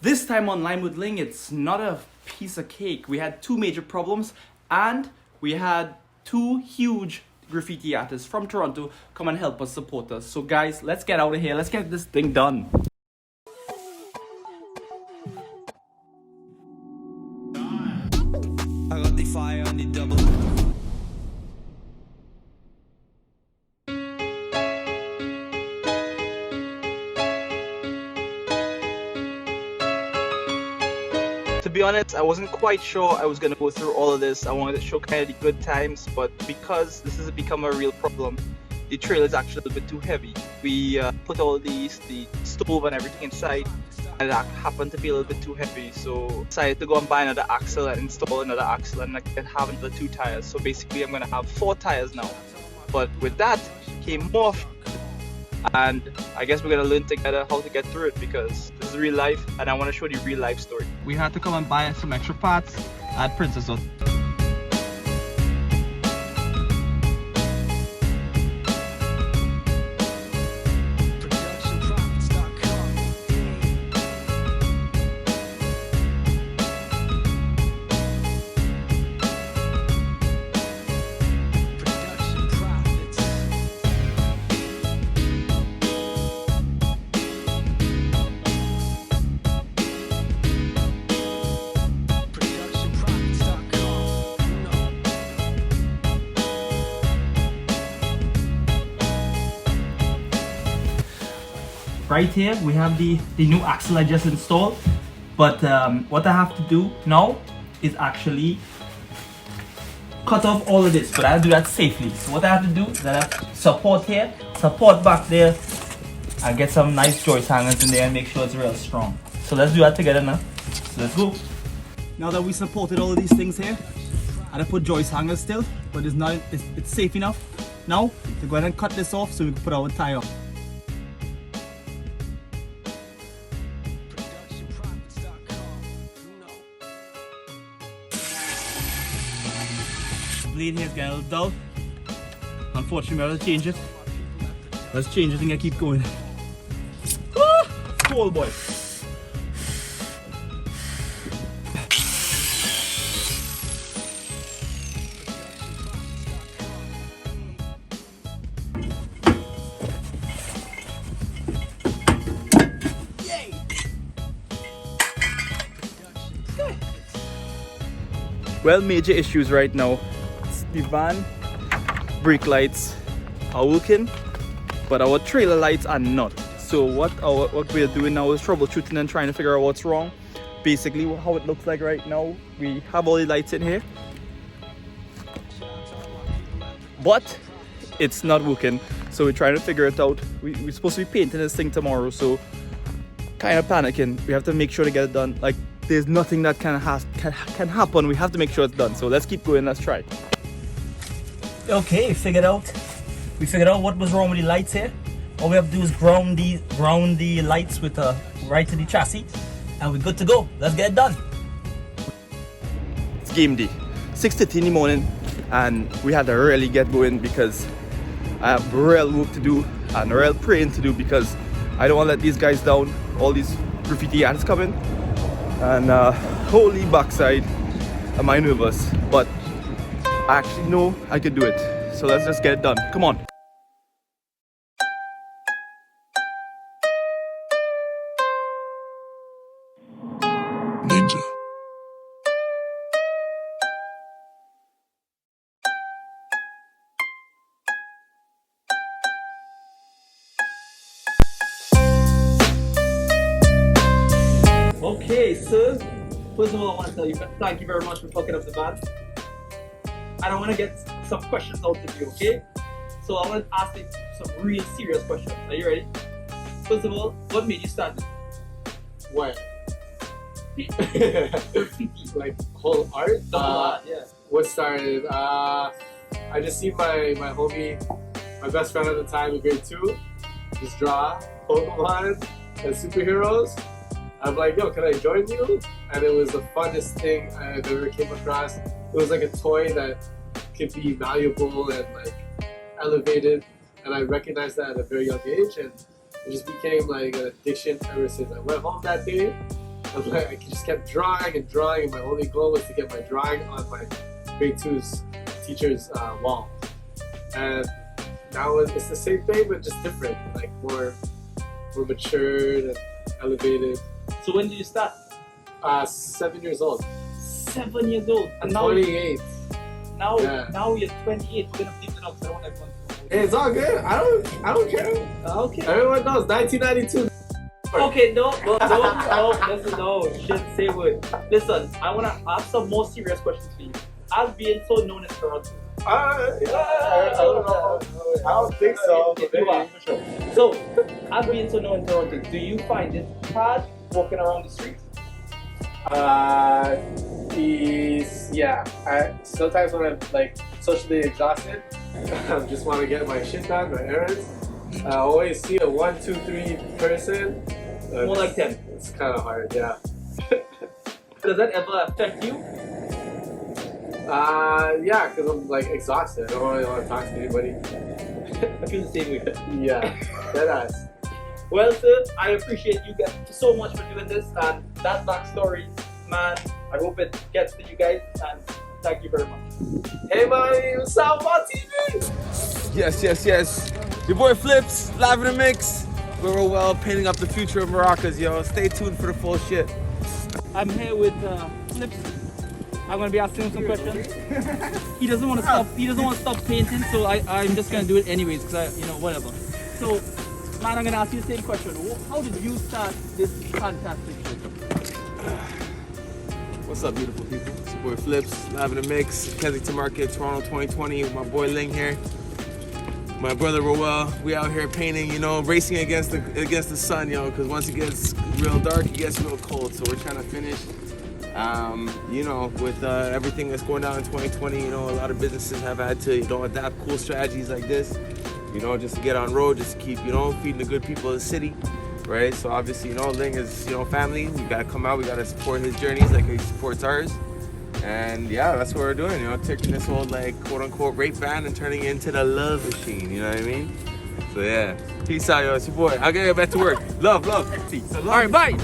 This time on Lime with Ling, it's not a piece of cake. We had two major problems, and we had two huge graffiti artists from Toronto come and help us support us. So guys, let's get out of here. Let's get this thing done. I got the fire on the double. To be honest, I wasn't quite sure I was going to go through all of this. I wanted to show kind of the good times, but because this has become a real problem, the trailer is actually a little bit too heavy. We put all the stove and everything inside, and it happened to be a little bit too heavy, so decided to go and buy another axle and install another axle, and I can have another 2 tires. So basically I'm going to have 4 tires now. But with that came more, and I guess we're going to learn together how to get through it, because this is real life and I want to show the real life story. We had to come and buy some extra parts at Princess. Right here we have the new axle I just installed, but what I have to do now is actually cut off all of this, but I'll do that safely. So what I have to do is I have support here, support back there, and get some nice joist hangers in there and make sure it's real strong. So let's do that together now. So let's go. Now that we supported all of these things here, I put joist hangers still, but it's safe enough now to go ahead and cut this off so we can put our tire. Blade here is getting a little dull. Unfortunately, I'll change it. Let's change it and I keep going. Ah, cool boy. Yay! Well, major issues right now. The van brake lights are working, but our trailer lights are not. So what we're doing now is troubleshooting and trying to figure out what's wrong. Basically how it looks like right now, we have all the lights in here, but it's not working. So we're trying to figure it out. We're supposed to be painting this thing tomorrow, so kind of panicking. We have to make sure to get it done. Like, there's nothing that can happen. We have to make sure it's done. So let's keep going. Let's try. Okay, we figured out what was wrong with the lights here. All we have to do is ground the lights with right to the chassis, and we're good to go. Let's get it done. It's game day, 6:30 in the morning, and we had to really get going because I have real work to do and real praying to do, because I don't want to let these guys down. All these graffiti artists coming, and holy backside, am I nervous, but I actually know I can do it. So let's just get it done. Come on. Ninja. Okay, sir. First of all, I want to tell you thank you very much for fucking up the van. And I want to get some questions out of you, okay? So I want to ask you some real serious questions. Are you ready? First of all, what made you start? What? Like whole art? The whole art, yeah. What started? I just see my homie, my best friend at the time in grade 2, just draw Pokemon and superheroes. I'm like, yo, can I join you? And it was the funnest thing I've ever came across. It was like a toy that could be valuable and like elevated, and I recognized that at a very young age, and it just became like an addiction ever since. I went home that day I just kept drawing and drawing, and my only goal was to get my drawing on my grade 2's teacher's wall. And now it's the same thing, but just different, like more matured and elevated. So when did you start? 7 years old. 7 years old. And now 28. now Yeah. now you're 28. We're gonna flip it up. So I don't want everyone to know. Hey, it's all good. I don't care. Okay. Everyone knows 1992. Okay, no, you shouldn't say a word. Listen, I want to ask some more serious questions for you. As being so known in Toronto. I don't know. I don't think so. Okay, you are, for sure. So, as being so known in Toronto, do you find it hard walking around the streets? Yeah. Sometimes when I'm like socially exhausted, I just want to get my shit done, my errands. I always see a 1, 2, 3 person. More like 10. It's kind of hard, yeah. Does that ever affect you? Yeah, because I'm like exhausted. I don't really want to talk to anybody. I feel the same way. Yeah, dead ass. Well, sir, I appreciate you guys so much for doing this, and that backstory, man, I hope it gets to you guys, and thank you very much. Hey, buddy, South on TV. Yes. Your boy Flips, live in the mix. We're well painting up the future of maracas, yo. Stay tuned for the full shit. I'm here with Flips. I'm gonna be asking him some questions. He doesn't want to stop. He doesn't want to stop painting, so I'm just gonna do it anyways, cause whatever. So, man, I'm gonna ask you the same question. How did you start this fantastic shit? What's up, beautiful people? It's your boy Flips, live in the mix. Kensington Market, Toronto 2020. With my boy Ling here. My brother Roel. We out here painting, racing against the sun, because once it gets real dark, it gets real cold. So we're trying to finish. With everything that's going down in 2020, a lot of businesses have had to, adapt cool strategies like this, just to get on road, just to keep, feeding the good people of the city, right? So obviously, Ling is, family. We gotta come out, we gotta support his journeys like he supports ours. And yeah, that's what we're doing, taking this whole quote unquote rape band and turning it into the love machine, you know what I mean? So yeah, peace out, yo, it's your boy. I'll get back to work. Love. Peace. All right, bye.